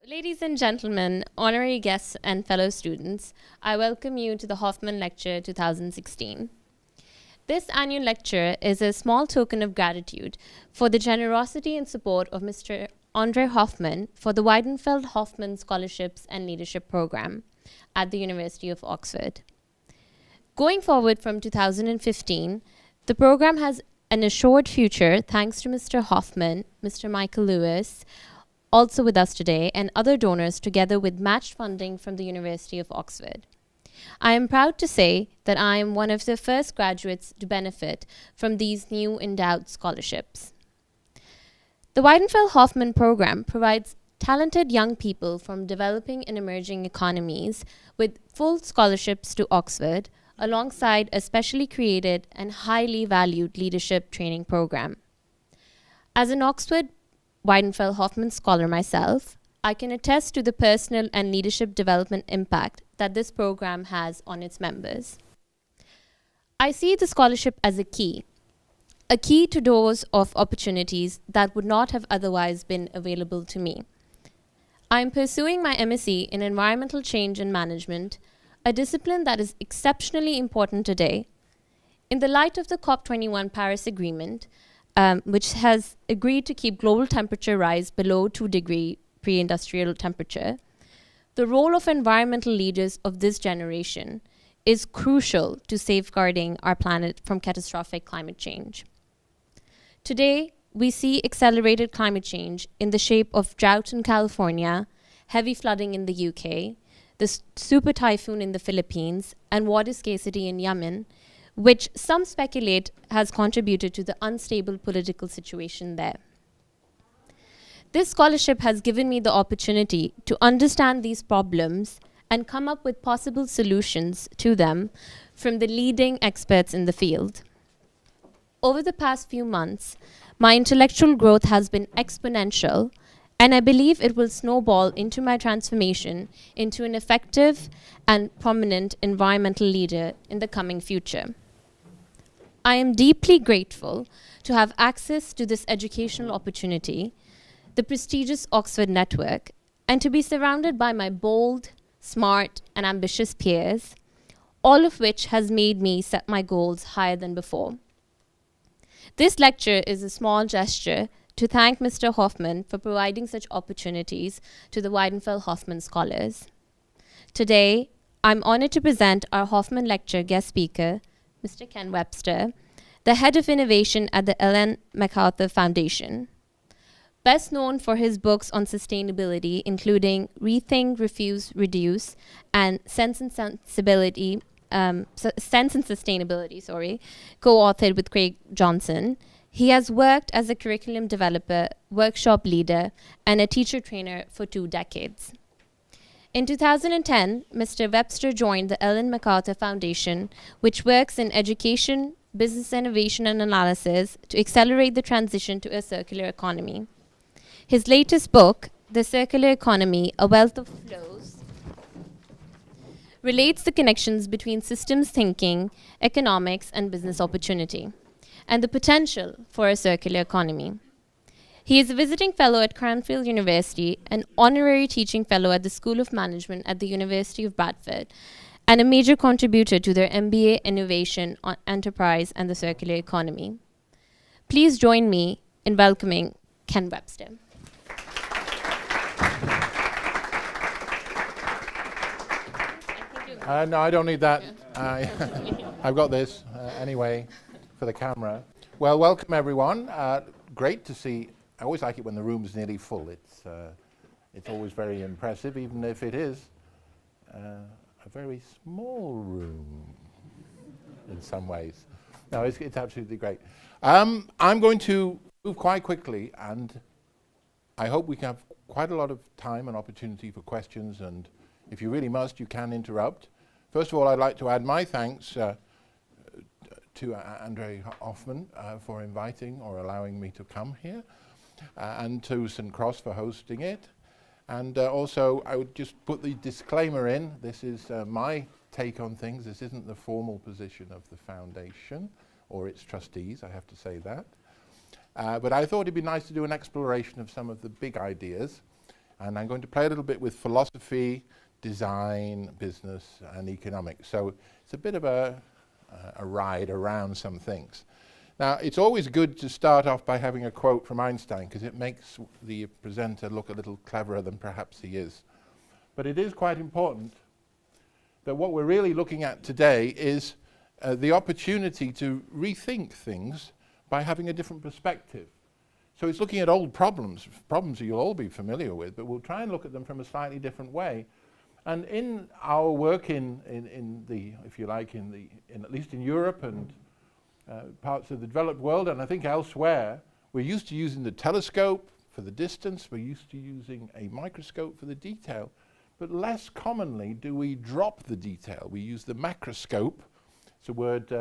Ladies and gentlemen, honorary guests and fellow students, I welcome you to the Hoffmann Lecture 2016. This annual lecture is a small token of gratitude for the generosity and support of Mr. André Hoffmann for the Weidenfeld Hoffmann Scholarships and Leadership Program at the University of Oxford. Going forward from 2015, the program has an assured future thanks to Mr. Hoffmann, Mr. Michael Lewis, also with us today, and other donors together with matched funding from the University of Oxford. I am proud to say that I am one of the first graduates to benefit from these new endowed scholarships. The Weidenfeld Hoffmann program provides talented young people from developing and emerging economies with full scholarships to Oxford, alongside a specially created and highly valued leadership training program. As an Oxford Weidenfeld Hoffmann scholar myself, I can attest to the personal and leadership development impact that this program has on its members. I see the scholarship as a key to doors of opportunities that would not have otherwise been available to me. I am pursuing my MSc in Environmental Change and Management, a discipline that is exceptionally important today. In the light of the COP21 Paris Agreement, which has agreed to keep global temperature rise below 2-degree pre-industrial temperature, the role of environmental leaders of this generation is crucial to safeguarding our planet from catastrophic climate change. Today, we see accelerated climate change in the shape of drought in California, heavy flooding in the UK, the super typhoon in the Philippines, and water scarcity in Yemen, which some speculate has contributed to the unstable political situation there. This scholarship has given me the opportunity to understand these problems and come up with possible solutions to them from the leading experts in the field. Over the past few months, my intellectual growth has been exponential, and I believe it will snowball into my transformation into an effective and prominent environmental leader in the coming future. I am deeply grateful to have access to this educational opportunity, the prestigious Oxford network, and to be surrounded by my bold, smart, and ambitious peers, all of which has made me set my goals higher than before. This lecture is a small gesture to thank Mr. Hoffmann for providing such opportunities to the Weidenfeld Hoffmann scholars. Today, I'm honored to present our Hoffmann Lecture guest speaker, Mr. Ken Webster, the head of innovation at the Ellen MacArthur Foundation. Best known for his books on sustainability, including Rethink, Refuse, Reduce, and Sense and Sustainability, co-authored with Craig Johnson, he has worked as a curriculum developer, workshop leader, and a teacher trainer for 2 decades. In 2010, Mr. Webster joined the Ellen MacArthur Foundation, which works in education, business innovation and analysis to accelerate the transition to a circular economy. His latest book, The Circular Economy, A Wealth of Flows, relates the connections between systems thinking, economics, and business opportunity, and the potential for a circular economy. He is a visiting fellow at Cranfield University, an honorary teaching fellow at the School of Management at the University of Bradford, and a major contributor to their MBA Innovation on Enterprise and the Circular Economy. Please join me in welcoming Ken Webster. No, I don't need that. I've got this anyway for the camera. Well, welcome everyone. Great to see. I always like it when the room's nearly full. It's always very impressive, even if it is a very small room in some ways. No, it's absolutely great. I'm going to move quite quickly, and I hope we can have quite a lot of time and opportunity for questions, and if you really must, you can interrupt. First of all, I'd like to add my thanks to André Hoffmann for inviting or allowing me to come here, and to St. Cross for hosting it. And also, I would just put the disclaimer in. This is my take on things. This isn't the formal position of the foundation or its trustees, I have to say that. But I thought it'd be nice to do an exploration of some of the big ideas And I'm going to play a little bit with philosophy, design, business, and economics. So it's a bit of a ride around some things. Now, it's always good to start off by having a quote from Einstein, because it makes the presenter look a little cleverer than perhaps he is. But it is quite important that what we're really looking at today is the opportunity to rethink things by having a different perspective. So it's looking at old problems that you'll all be familiar with, but we'll try and look at them from a slightly different way. And in our work in the, if you like, in at least in Europe and parts of the developed world, and I think elsewhere, we're used to using the telescope for the distance, we're used to using a microscope for the detail, but less commonly do we drop the detail. We use the macroscope. It's a word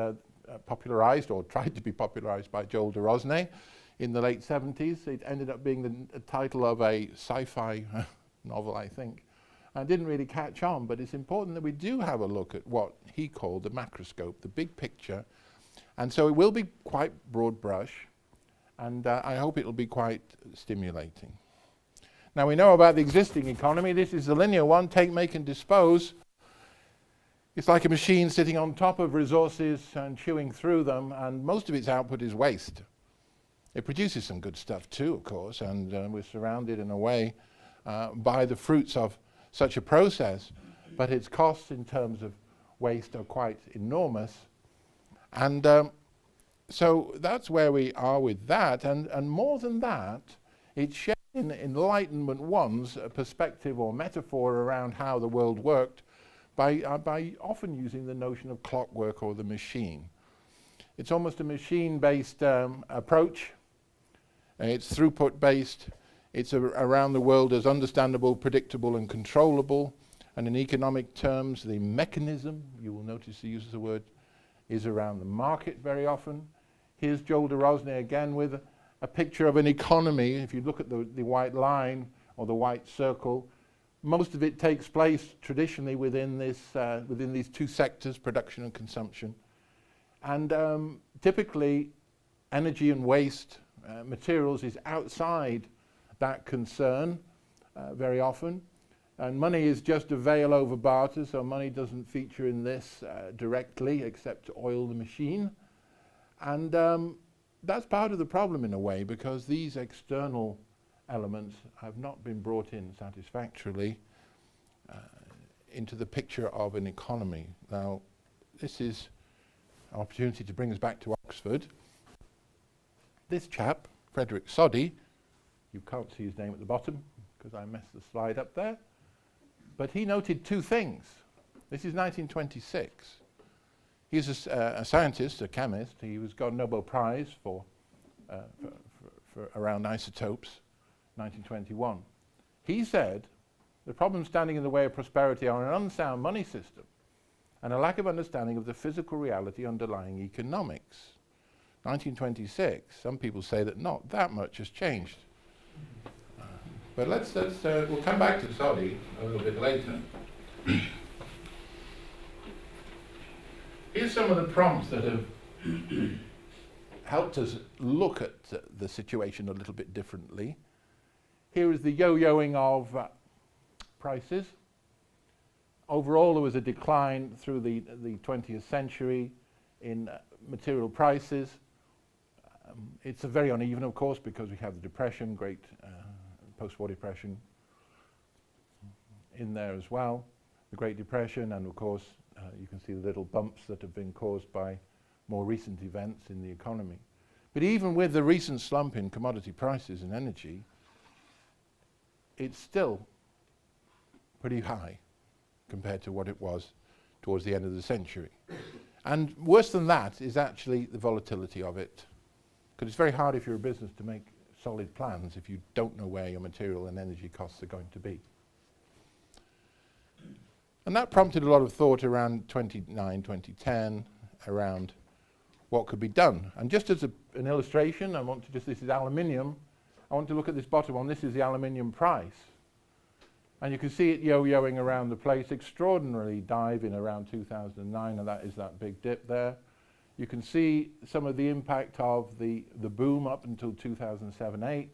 popularized or tried to be popularized by Joel de Rosnay in the late 70s. It ended up being the title of a sci-fi novel, I think. And didn't really catch on, but it's important that we do have a look at what he called the macroscope, the big picture. And so it will be quite broad brush, and I hope it'll be quite stimulating. Now we know about the existing economy. This is the linear one, take, make, and dispose. It's like a machine sitting on top of resources and chewing through them, and most of its output is waste. It produces some good stuff too, of course, and we're surrounded in a way by the fruits of such a process, but its costs in terms of waste are quite enormous. And so that's where we are with that, and more than that, it shares in Enlightenment One's perspective or metaphor around how the world worked by often using the notion of clockwork or the machine. It's almost a machine-based approach. It's throughput-based. It's around the world as understandable, predictable, and controllable. And in economic terms, the mechanism, you will notice the use of the word, is around the market very often. Here's Joel de Rosnay again with a picture of an economy. If you look at the white line or the white circle, most of it takes place traditionally within these two sectors, production and consumption. And typically, energy and waste materials is outside that concern very often. And money is just a veil over barter, so money doesn't feature in this directly except to oil the machine. And that's part of the problem in a way, because these external elements have not been brought in satisfactorily into the picture of an economy. Now, this is an opportunity to bring us back to Oxford. This chap, Frederick Soddy, you can't see his name at the bottom because I messed the slide up there, but he noted two things. This is 1926. He's a scientist, a chemist. He got a Nobel Prize for around isotopes, 1921. He said, the problems standing in the way of prosperity are an unsound money system and a lack of understanding of the physical reality underlying economics. 1926, some people say that not that much has changed. But we'll come back to Soddy a little bit later. Here's some of the prompts that have helped us look at the situation a little bit differently. Here is the yo-yoing of prices. Overall, there was a decline through the 20th century in material prices. It's a very uneven, of course, because we have the Depression, great post-war Depression in there as well, the Great Depression, and of course you can see the little bumps that have been caused by more recent events in the economy. But even with the recent slump in commodity prices and energy, it's still pretty high compared to what it was towards the end of the century. And worse than that is actually the volatility of it, because it's very hard if you're a business to make solid plans if you don't know where your material and energy costs are going to be. And that prompted a lot of thought around 2010 around what could be done. And just as an illustration, this is aluminium. I want to look at this bottom one. This is the aluminium price. And you can see it yo-yoing around the place, extraordinarily diving around 2009, and that is that big dip there. You can see some of the impact of the boom up until 2007-8,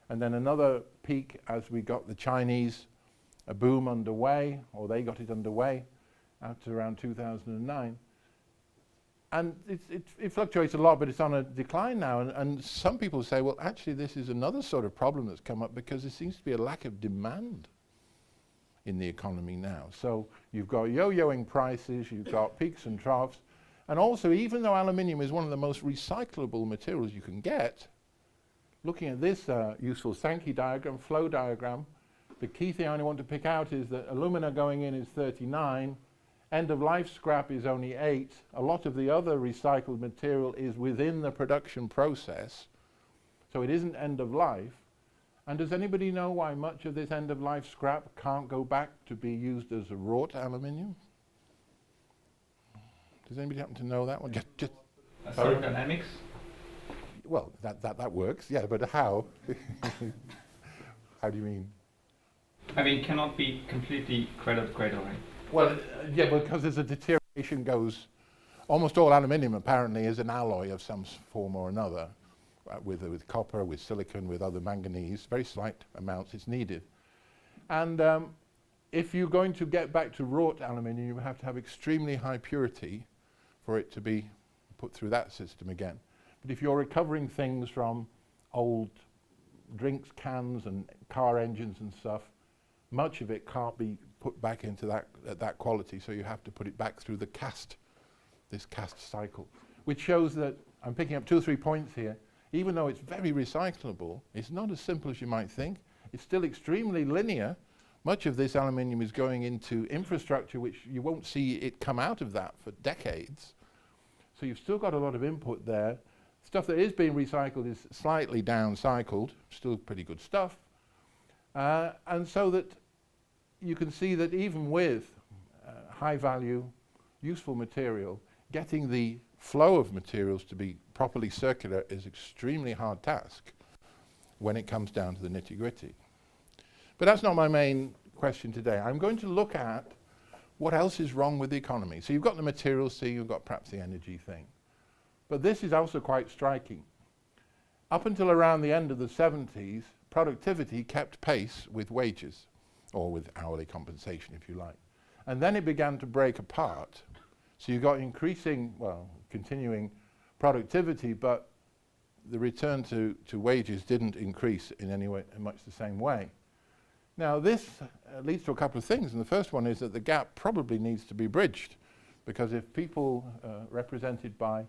and then another peak as we got the Chinese a boom underway, or they got it underway after around 2009. And it fluctuates a lot, but it's on a decline now. And some people say, well, actually, this is another sort of problem that's come up because there seems to be a lack of demand in the economy now. So you've got yo-yoing prices, you've got peaks and troughs. And also, even though aluminium is one of the most recyclable materials you can get, looking at this useful Sankey diagram, flow diagram, the key thing I only want to pick out is that alumina going in is 39, end-of-life scrap is only 8. A lot of the other recycled material is within the production process, so it isn't end-of-life. And does anybody know why much of this end-of-life scrap can't go back to be used as a wrought aluminium? Does anybody happen to know that one? Just thermodynamics? Well, that works, yeah, but how? How do you mean? I mean, cannot be completely cradle to cradle, right? Well, yeah, because there's a deterioration goes. Almost all aluminium apparently is an alloy of some form or another, with copper, with silicon, with other manganese. Very slight amounts it's needed, and if you're going to get back to wrought aluminium, you have to have extremely high purity for it to be put through that system again. But if you're recovering things from old drinks cans and car engines and stuff, much of it can't be put back into that quality, so you have to put it back through this cast cycle, which shows that I'm picking up 2 or 3 points here. Even though it's very recyclable, it's not as simple as you might think. It's still extremely linear. Much of this aluminium is going into infrastructure, which you won't see it come out of that for decades. So you've still got a lot of input there. Stuff that is being recycled is slightly downcycled, still pretty good stuff. And so that you can see that even with high value, useful material, getting the flow of materials to be properly circular is extremely hard task when it comes down to the nitty-gritty. But that's not my main question today. I'm going to look at what else is wrong with the economy. So you've got the materials, so you've got perhaps the energy thing. But this is also quite striking. Up until around the end of the 70s, productivity kept pace with wages, or with hourly compensation, if you like. And then it began to break apart. So you got increasing, well, continuing productivity, but the return to wages didn't increase in any way, in much the same way. Now this leads to a couple of things, and the first one is that the gap probably needs to be bridged, because if people represented by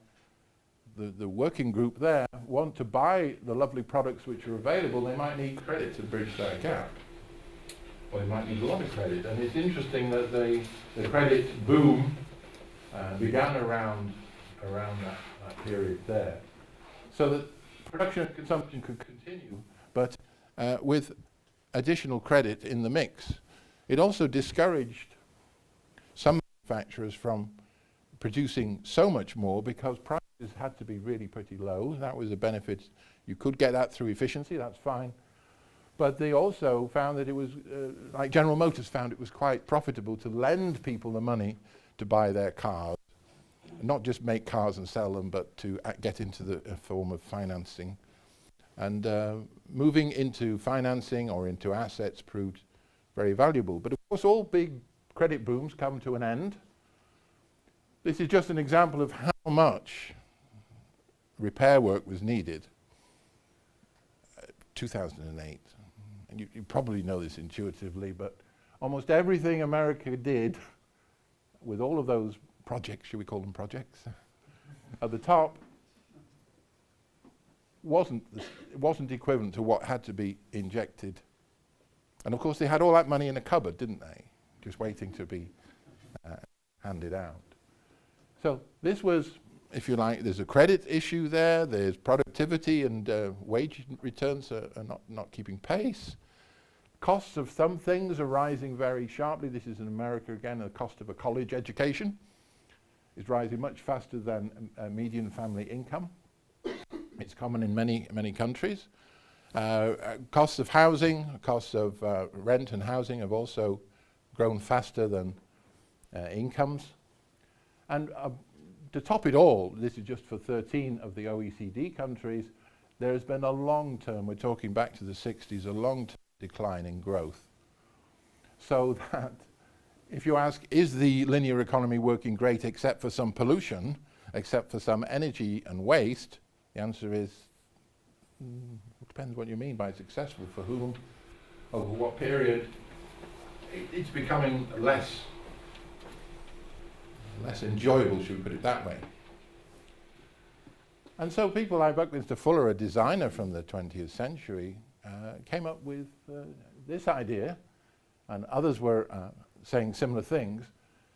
the working group there want to buy the lovely products which are available, they might need credit to bridge that gap. Or they might need a lot of credit. And it's interesting that the credit boom began around that period there. So that production and consumption could continue, but with additional credit in the mix. It also discouraged some manufacturers from producing so much more because prices had to be really pretty low. That was a benefit. You could get that through efficiency, that's fine. But they also found that it was, like General Motors found it was quite profitable to lend people the money to buy their cars. Not just make cars and sell them, but to get into the form of financing. And moving into financing or into assets proved very valuable. But of course, all big credit booms come to an end. This is just an example of how much repair work was needed. 2008. And you probably know this intuitively, but almost everything America did with all of those projects, should we call them projects, at the top, wasn't equivalent to what had to be injected. And of course they had all that money in a cupboard, didn't they? Just waiting to be handed out. So this was, if you like, there's a credit issue there, there's productivity and wage returns are not keeping pace. Costs of some things are rising very sharply. This is in America again, the cost of a college education is rising much faster than median family income. It's common in many countries. Costs of housing, costs of rent and housing have also grown faster than incomes. And to top it all, this is just for 13 of the OECD countries, there has been a long-term, we're talking back to the 60s, a long-term decline in growth. So that if you ask, is the linear economy working great except for some pollution, except for some energy and waste, the answer is, it depends what you mean by successful, for whom, over what period. It's becoming less enjoyable, should we put it that way. And so people like Buckminster Fuller, a designer from the 20th century, came up with this idea, and others were saying similar things,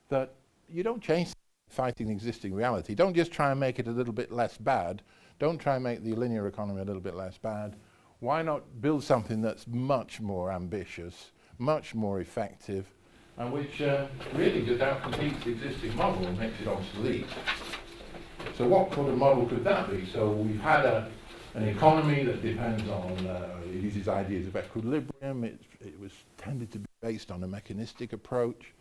that you don't change fighting existing reality. Don't just try and make it a little bit less bad. Don't try and make the linear economy a little bit less bad. Why not build something that's much more ambitious, much more effective, and which really just outcompetes the existing model and makes it obsolete? So what sort of model could that be? So we've had an economy that depends on, it uses ideas of equilibrium. It was tended to be based on a mechanistic approach.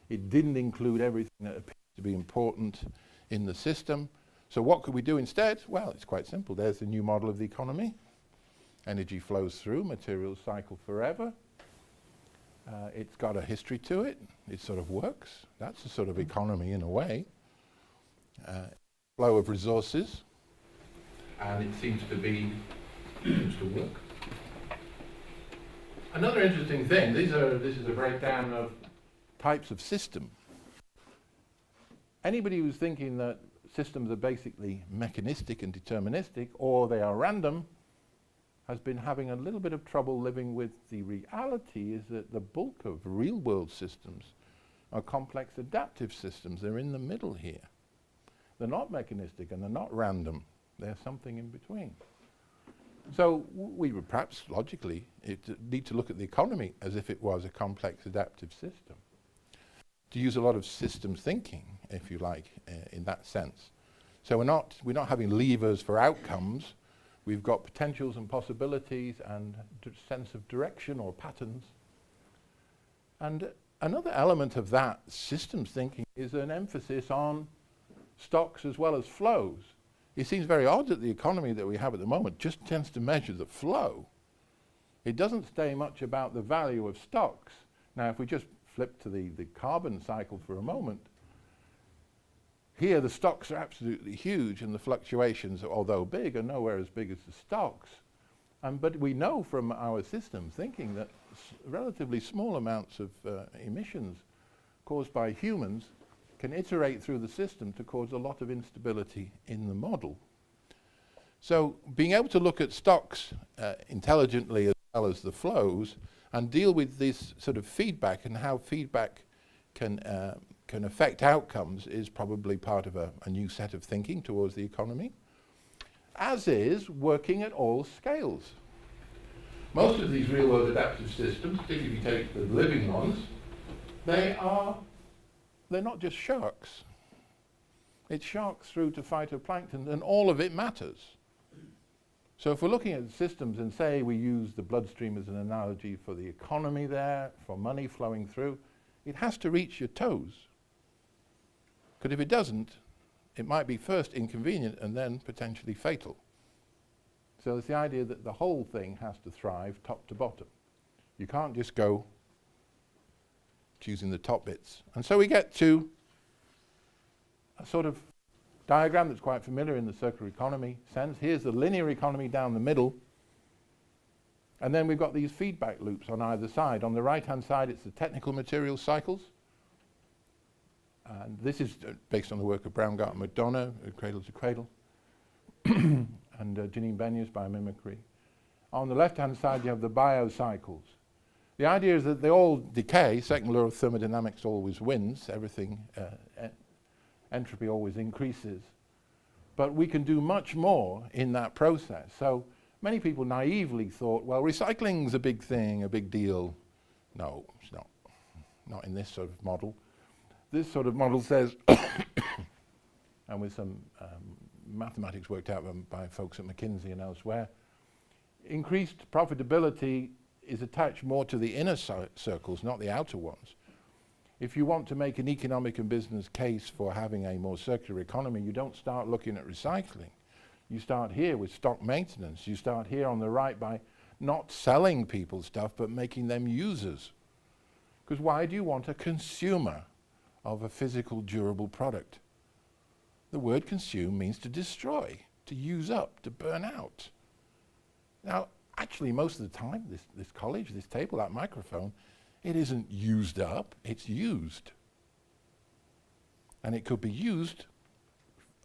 It didn't include everything that appears to be important in the system. So what could we do instead? Well, it's quite simple. There's the new model of the economy. Energy flows through, materials cycle forever. It's got a history to it. It sort of works. That's a sort of economy in a way. Flow of resources, and it seems to work. Another interesting thing, this is a breakdown of types of system. Anybody who's thinking that systems are basically mechanistic and deterministic, or they are random, has been having a little bit of trouble living with the reality is that the bulk of real-world systems are complex adaptive systems. They're in the middle here. They're not mechanistic and they're not random. They're something in between. So we would perhaps logically need to look at the economy as if it was a complex adaptive system. To use a lot of systems thinking, if you like, in that sense. So we're not having levers for outcomes. We've got potentials and possibilities and sense of direction or patterns. And another element of that systems thinking is an emphasis on stocks as well as flows. It seems very odd that the economy that we have at the moment just tends to measure the flow. It doesn't say much about the value of stocks. Now, if we just flip to the carbon cycle for a moment, here the stocks are absolutely huge and the fluctuations, although big, are nowhere as big as the stocks. But we know from our system thinking that relatively small amounts of emissions caused by humans can iterate through the system to cause a lot of instability in the model. So being able to look at stocks intelligently as well as the flows and deal with this sort of feedback and how feedback can affect outcomes is probably part of a new set of thinking towards the economy, as is working at all scales. Most of these real-world adaptive systems, particularly if you take the living ones, they're not just sharks. It's sharks through to phytoplankton, and all of it matters. So if we're looking at systems and say we use the bloodstream as an analogy for the economy there, for money flowing through, it has to reach your toes. Because if it doesn't, it might be first inconvenient and then potentially fatal. So it's the idea that the whole thing has to thrive top to bottom. You can't just go choosing the top bits. And so we get to a sort of diagram that's quite familiar in the circular economy sense. Here's the linear economy down the middle. And then we've got these feedback loops on either side. On the right-hand side, it's the technical material cycles. And this is based on the work of Braungart and McDonough, Cradle to Cradle, and Janine Benyer's biomimicry. On the left-hand side, you have the biocycles. The idea is that they all decay. Second law of thermodynamics always wins. Everything, entropy always increases. But we can do much more in that process. So many people naively thought, well, recycling's a big thing, a big deal. No, it's not. Not in this sort of model. This sort of model says, and with some mathematics worked out by folks at McKinsey and elsewhere, increased profitability is attached more to the inner circles, not the outer ones. If you want to make an economic and business case for having a more circular economy, you don't start looking at recycling. You start here with stock maintenance. You start here on the right by not selling people stuff, but making them users. Because why do you want a consumer of a physical, durable product? The word consume means to destroy, to use up, to burn out. Now, actually, most of the time, this college, this table, that microphone, it isn't used up, it's used. And it could be used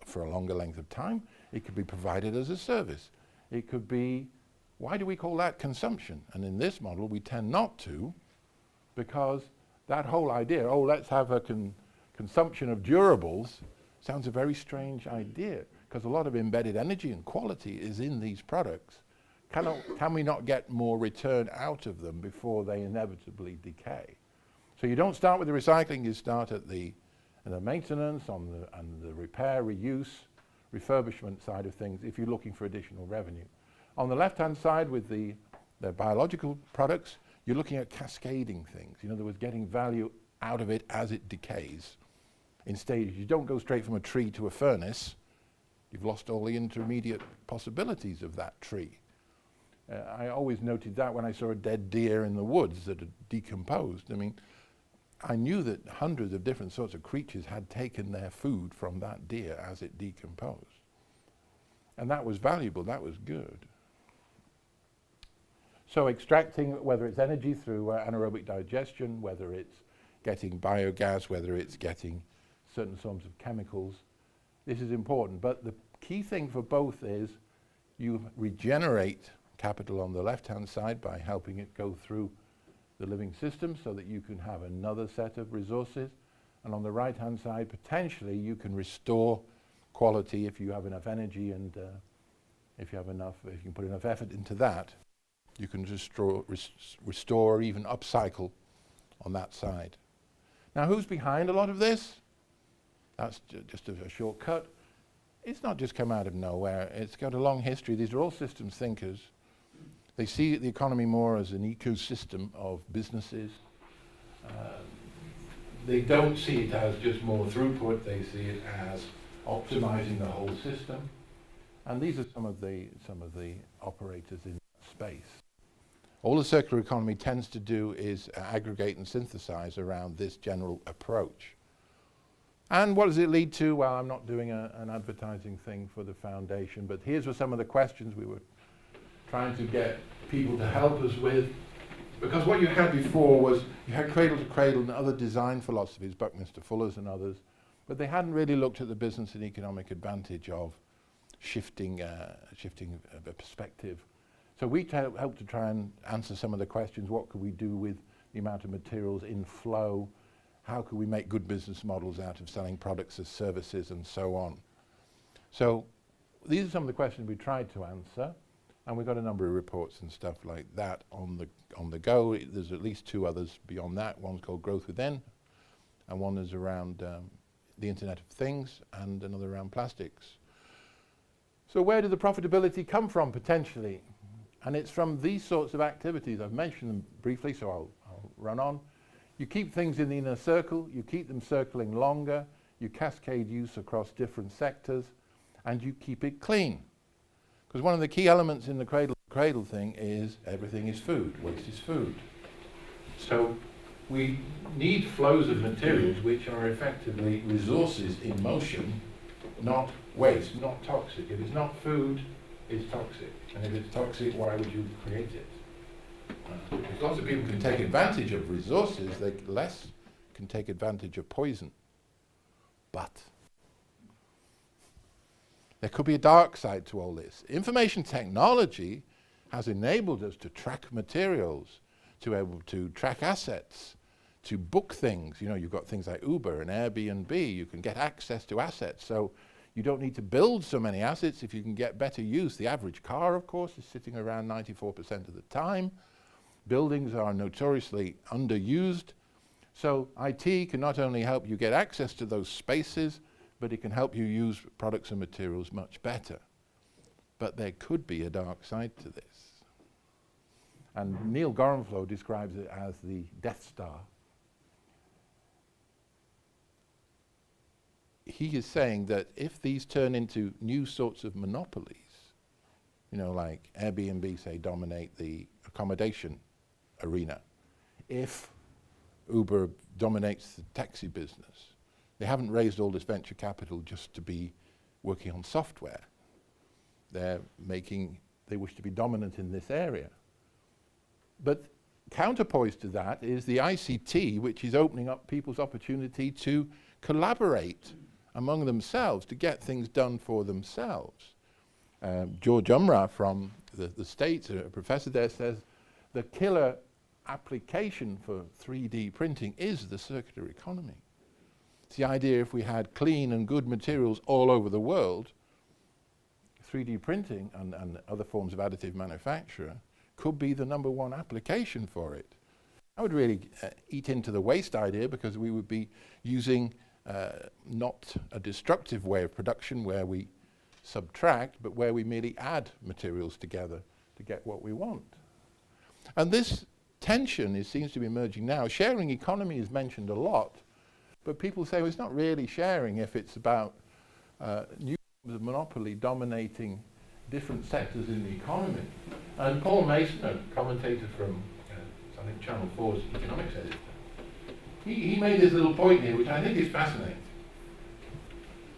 for a longer length of time. It could be provided as a service. It could be, why do we call that consumption? And in this model, we tend not to, because that whole idea, oh, let's have a consumption of durables, sounds a very strange idea, because a lot of embedded energy and quality is in these products. Can we not get more return out of them before they inevitably decay? So you don't start with the recycling, you start at the maintenance, and the repair, reuse, refurbishment side of things if you're looking for additional revenue. On the left-hand side with the biological products, you're looking at cascading things. In other words, getting value out of it as it decays in stages. You don't go straight from a tree to a furnace. You've lost all the intermediate possibilities of that tree. I always noted that when I saw a dead deer in the woods that had decomposed. I mean, I knew that hundreds of different sorts of creatures had taken their food from that deer as it decomposed. And that was valuable, that was good. So extracting, whether it's energy through anaerobic digestion, whether it's getting biogas, whether it's getting certain forms of chemicals, this is important. But the key thing for both is you regenerate capital on the left-hand side by helping it go through the living system so that you can have another set of resources. And on the right-hand side, potentially, you can restore quality if you have enough energy and if you can put enough effort into that, you can restore or even upcycle on that side. Now, who's behind a lot of this? That's just a shortcut. It's not just come out of nowhere. It's got a long history. These are all systems thinkers. They see the economy more as an ecosystem of businesses. They don't see it as just more throughput. They see it as optimizing the whole system. And these are some of the operators in that space. All the circular economy tends to do is aggregate and synthesize around this general approach. And what does it lead to? Well, I'm not doing an advertising thing for the foundation, but here's some of the questions we were trying to get people to help us with. Because what you had before was, you had Cradle to Cradle and other design philosophies, Buckminster Fuller's and others, but they hadn't really looked at the business and economic advantage of shifting a perspective. So we helped to try and answer some of the questions. What could we do with the amount of materials in flow? How could we make good business models out of selling products as services and so on? So these are some of the questions we tried to answer, and we've got a number of reports and stuff like that on the go. There's at least two others beyond that. One's called Growth Within, and one is around the Internet of Things, and another around plastics. So where did the profitability come from, potentially? And it's from these sorts of activities. I've mentioned them briefly, so I'll run on. You keep things in the inner circle, you keep them circling longer, you cascade use across different sectors, and you keep it clean. Because one of the key elements in the cradle thing is everything is food, waste is food. So we need flows of materials which are effectively resources in motion, not waste, not toxic. If it's not food, it's toxic. And if it's toxic, why would you create it? Because lots of people can take advantage of resources, less can take advantage of poison. But there could be a dark side to all this. Information technology has enabled us to track materials, to be able to track assets, to book things. You know, you've got things like Uber and Airbnb. You can get access to assets. So you don't need to build so many assets if you can get better use. The average car, of course, is sitting around 94% of the time. Buildings are notoriously underused. So IT can not only help you get access to those spaces, but it can help you use products and materials much better. But there could be a dark side to this. And Neil Gorenflo describes it as the Death Star. he is saying that if these turn into new sorts of monopolies, like Airbnb, say, dominate the accommodation arena, if Uber dominates the taxi business, they haven't raised all this venture capital just to be working on software. They wish to be dominant in this area. But counterpoise to that is the ICT, which is opening up people's opportunity to collaborate among themselves, to get things done for themselves. George Umrah from the States, a professor there, says the killer application for 3D printing is the circular economy. It's the idea if we had clean and good materials all over the world, 3D printing and other forms of additive manufacture could be the #1 application for it. I would really eat into the waste idea, because we would be using not a destructive way of production where we subtract, but where we merely add materials together to get what we want. And this tension seems to be emerging now. Sharing economy is mentioned a lot, but people say, well, it's not really sharing if it's about new forms of monopoly dominating different sectors in the economy. And Paul Mason, a commentator from, I think, Channel 4's economics editor, he made this little point here, which I think is fascinating.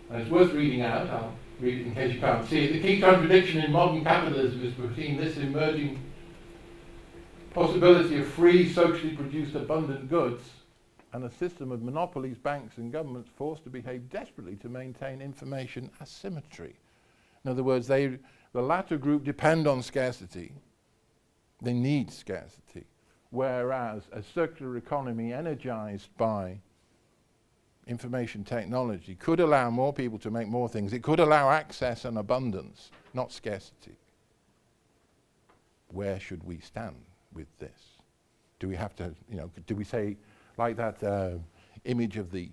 And it's worth reading out. I'll read it in case you can't see it. The key contradiction in modern capitalism is between this emerging possibility of free, socially produced abundant goods and a system of monopolies, banks and governments forced to behave desperately to maintain information asymmetry. In other words, the latter group depend on scarcity. They need scarcity. Whereas a circular economy energized by information technology could allow more people to make more things. It could allow access and abundance, not scarcity. Where should we stand with this? Do we have to, do we say, like that image of the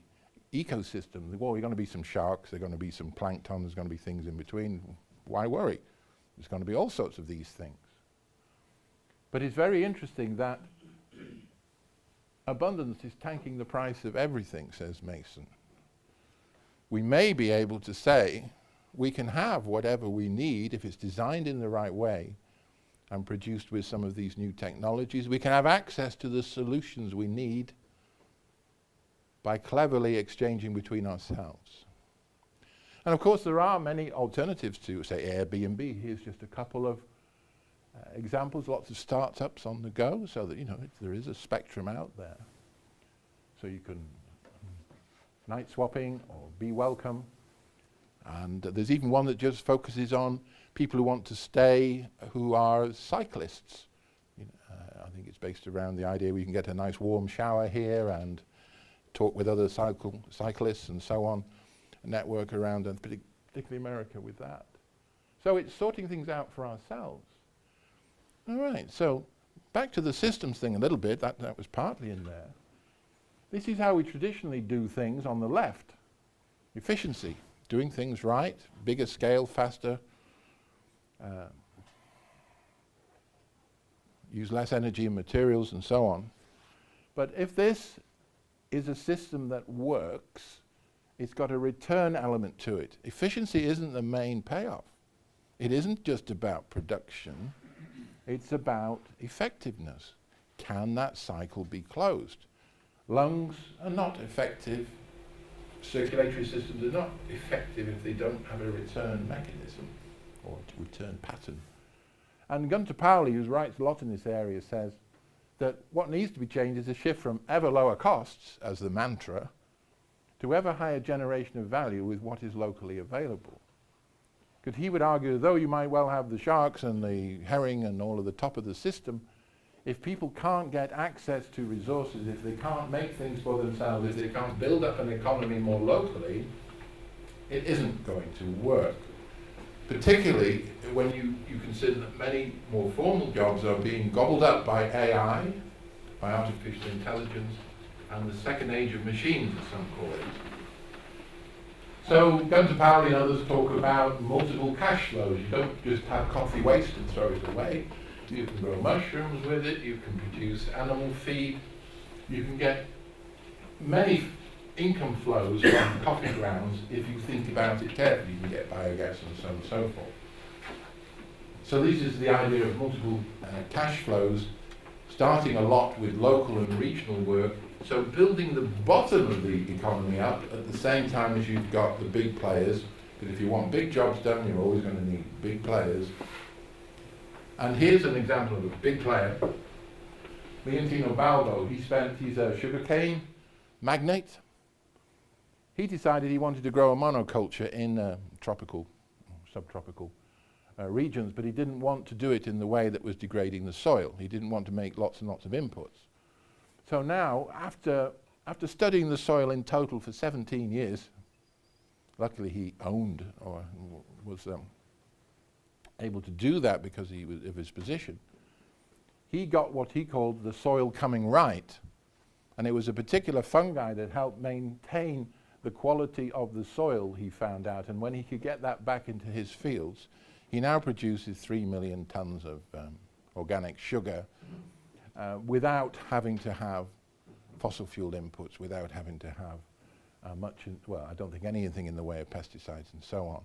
ecosystem, well, there are going to be some sharks, there are going to be some plankton, there's going to be things in between. Why worry? There's going to be all sorts of these things. But it's very interesting that abundance is tanking the price of everything, says Mason. We may be able to say we can have whatever we need if it's designed in the right way and produced with some of these new technologies. We can have access to the solutions we need by cleverly exchanging between ourselves. And of course there are many alternatives to, say, Airbnb. Here's just a couple of examples, lots of startups on the go, so that there is a spectrum out there. So you can night swapping or be welcome. And there's even one that just focuses on people who want to stay, who are cyclists. I think it's based around the idea we can get a nice warm shower here and talk with other cyclists and so on, network around, and particularly America with that. So it's sorting things out for ourselves. All right, so back to the systems thing a little bit, that was partly in there. This is how we traditionally do things on the left. Efficiency, doing things right, bigger scale, faster, use less energy and materials and so on. But if this is a system that works, it's got a return element to it. Efficiency isn't the main payoff. It isn't just about production. It's about effectiveness. Can that cycle be closed? Lungs are not effective. Circulatory systems are not effective if they don't have a return mechanism or return pattern. And Gunter Pauli, who writes a lot in this area, says that what needs to be changed is a shift from ever lower costs as the mantra to ever higher generation of value with what is locally available. Because he would argue, though you might well have the sharks and the herring and all of the top of the system, if people can't get access to resources, if they can't make things for themselves, if they can't build up an economy more locally, it isn't going to work. Particularly when you consider that many more formal jobs are being gobbled up by AI, by artificial intelligence, and the second age of machines, as some call it. So Gunter Pauli and others talk about multiple cash flows. You don't just have coffee waste and throw it away. You can grow mushrooms with it, you can produce animal feed, you can get many income flows from coffee grounds. If you think about it carefully, you can get biogas and so on and so forth. So this is the idea of multiple cash flows, starting a lot with local and regional work. So building the bottom of the economy up at the same time as you've got the big players, because if you want big jobs done, you're always going to need big players. And here's an example of a big player. Leontino Balbo, he's a sugarcane magnate. He decided he wanted to grow a monoculture in tropical, subtropical regions, but he didn't want to do it in the way that was degrading the soil. He didn't want to make lots and lots of inputs. So now, after studying the soil in total for 17 years, luckily he owned or was able to do that because of his position, he got what he called the soil coming right. And it was a particular fungi that helped maintain the quality of the soil, he found out. And when he could get that back into his fields, he now produces 3 million tons of organic sugar without having to have fossil fuel inputs, without having to have I don't think anything in the way of pesticides and so on.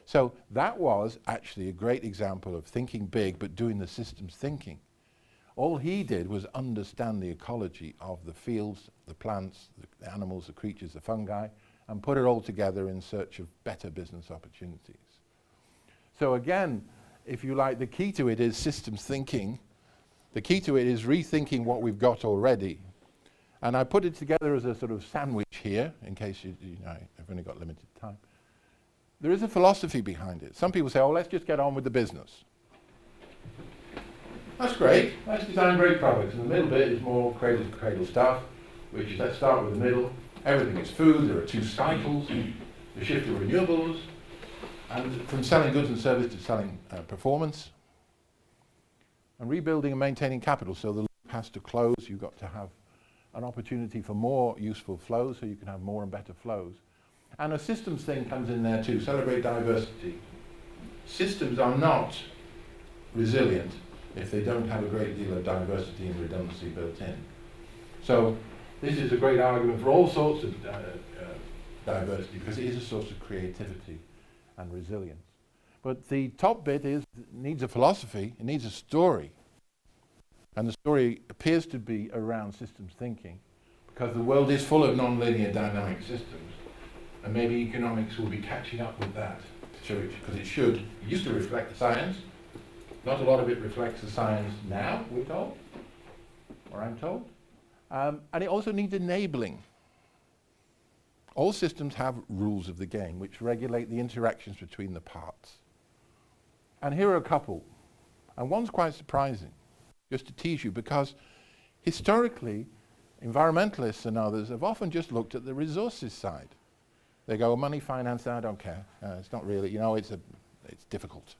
So that was actually a great example of thinking big but doing the systems thinking. All he did was understand the ecology of the fields, the plants, the animals, the creatures, the fungi, and put it all together in search of better business opportunities. So again, if you like, the key to it is systems thinking. The key to it is rethinking what we've got already. And I put it together as a sort of sandwich here, in case you know, I've only got limited time. There is a philosophy behind it. Some people say, oh, let's just get on with the business. That's great. Let's design great products. And the middle bit is more cradle-to-cradle stuff, which let's start with the middle. Everything is food. There are 2 cycles. The shift to renewables. And from selling goods and services to selling performance. And rebuilding and maintaining capital. So the loop has to close. You've got to have an opportunity for more useful flows so you can have more and better flows. And a systems thing comes in there too. Celebrate diversity. Systems are not resilient if they don't have a great deal of diversity and redundancy built in. So this is a great argument for all sorts of diversity because it is a source of creativity and resilience. But the top bit needs a philosophy, it needs a story. And the story appears to be around systems thinking because the world is full of non-linear dynamic systems. And maybe economics will be catching up with that, because it should. It used to reflect the science. Not a lot of it reflects the science now, we're told, or I'm told. And it also needs enabling. All systems have rules of the game which regulate the interactions between the parts. And here are a couple. And one's quite surprising, just to tease you, because historically, environmentalists and others have often just looked at the resources side. They go, money, finance, I don't care. It's not really, you know, it's difficult.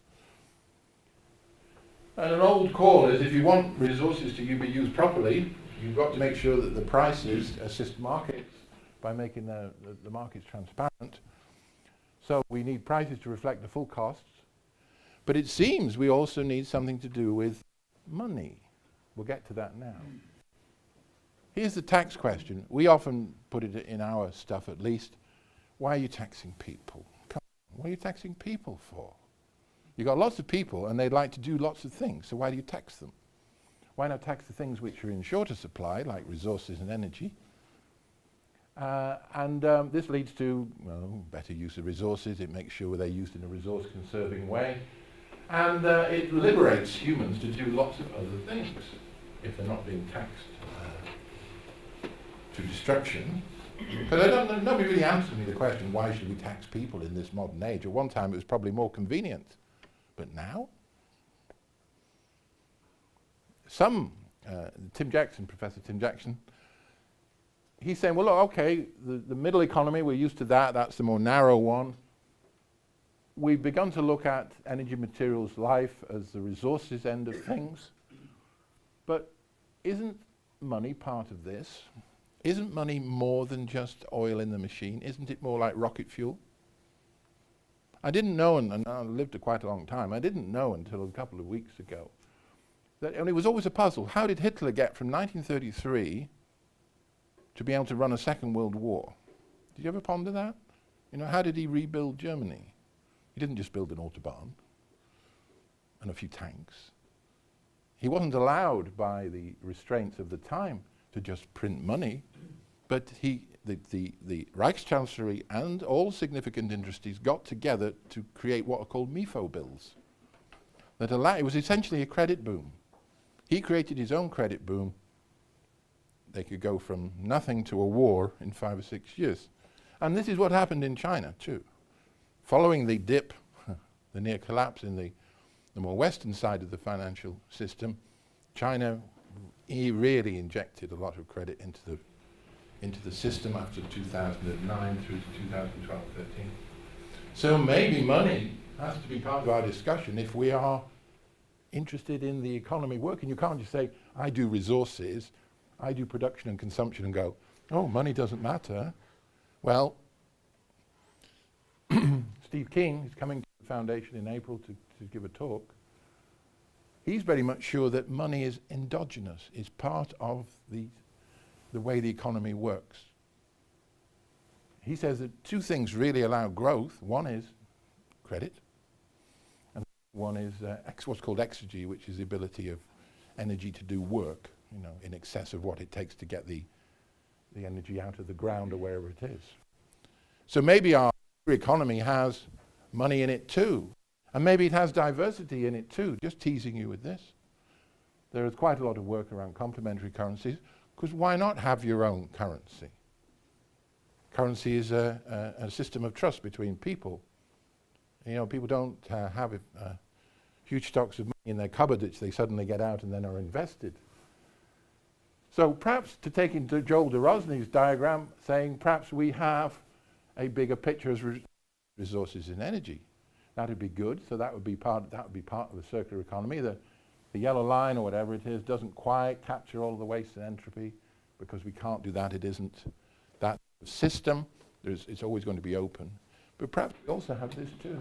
And an old call is if you want resources to be used properly, you've got to make sure that the prices assist markets by making the markets transparent. So we need prices to reflect the full costs. But it seems we also need something to do with money. We'll get to that now. Here's the tax question. We often put it in our stuff at least. Why are you taxing people? Come on, what are you taxing people for? You've got lots of people and they'd like to do lots of things, so why do you tax them? Why not tax the things which are in shorter supply, like resources and energy? This leads to better use of resources. It makes sure they're used in a resource-conserving way. And it liberates humans to do lots of other things if they're not being taxed to destruction. Because nobody really answered me the question, why should we tax people in this modern age? At one time it was probably more convenient. But now? Tim Jackson, Professor Tim Jackson, he's saying, well, look, okay, the middle economy, we're used to that, that's the more narrow one. We've begun to look at energy materials life as the resources end of things. But isn't money part of this? Isn't money more than just oil in the machine? Isn't it more like rocket fuel? I didn't know, and I lived quite a long time, I didn't know until a couple of weeks ago, and it was always a puzzle. How did Hitler get from 1933 to be able to run a Second World War. Did you ever ponder that? You know, how did he rebuild Germany? He didn't just build an autobahn and a few tanks. He wasn't allowed by the restraints of the time to just print money, but the Reichschancellery and all significant industries got together to create what are called MIFO bills. It was essentially a credit boom. He created his own credit boom. They could go from nothing to a war in 5 or 6 years. And this is what happened in China too. Following the dip, the near collapse in the more western side of the financial system, China really injected a lot of credit into the system after 2009 through to 2012-13. So maybe money has to be part of our discussion if we are interested in the economy working. You can't just say, I do resources, I do production and consumption, and go, oh, money doesn't matter. Well, Steve King is coming to the foundation in April to give a talk. He's very much sure that money is endogenous, is part of the way the economy works. He says that two things really allow growth. One is credit, and one is what's called exergy, which is the ability of energy to do work, you know, in excess of what it takes to get the energy out of the ground or wherever it is. So maybe our economy has money in it too, and maybe it has diversity in it too. Just teasing you with this. There is quite a lot of work around complementary currencies, because why not have your own currency? Currency is a system of trust between people. You know, people don't have huge stocks of money in their cupboard which they suddenly get out and then are invested. So perhaps, to take into Joel de Rosny's diagram, saying perhaps we have a bigger picture as resources in energy. That would be good. So that would be part of the circular economy. The yellow line or whatever it is doesn't quite capture all the waste and entropy, because we can't do that. It isn't that system. It's always going to be open. But perhaps we also have this too.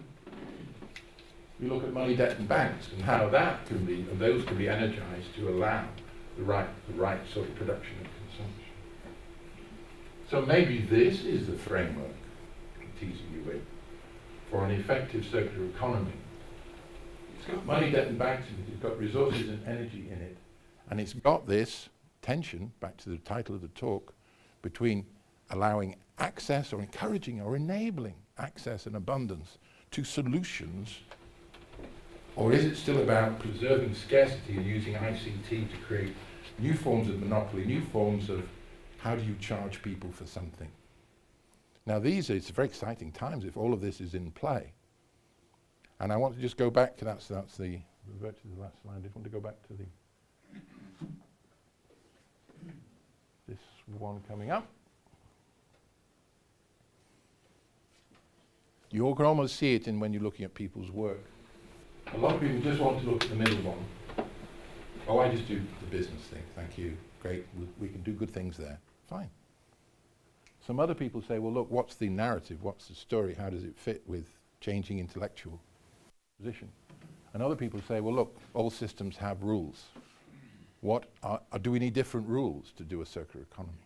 We look at money, debt, and banks, and how that can be, and those can be energized to allow the right sort of production and consumption. So maybe this is the framework I'm teasing you with for an effective circular economy. It's got money, debt, and banks in it. It's got resources and energy in it, and it's got this tension, back to the title of the talk, between allowing access or encouraging or enabling access and abundance to solutions, or is it still about preserving scarcity and using ICT to create new forms of monopoly, new forms of how do you charge people for something? Now it's very exciting times if all of this is in play. And I want to just go back to that's the virtually the last slide. I just want to go back to this one coming up. You all can almost see it in when you're looking at people's work. A lot of people just want to look at the middle one. Oh, I just do the business thing. Thank you. Great. We can do good things there. Fine. Some other people say, well, look, what's the narrative? What's the story? How does it fit with changing intellectual position? And other people say, well, look, all systems have rules. Do we need different rules to do a circular economy?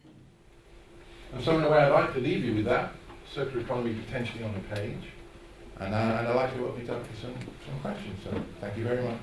And so in a way, I'd like to leave you with that. Circular economy potentially on the page. And I'd like to open it up for some questions. So thank you very much.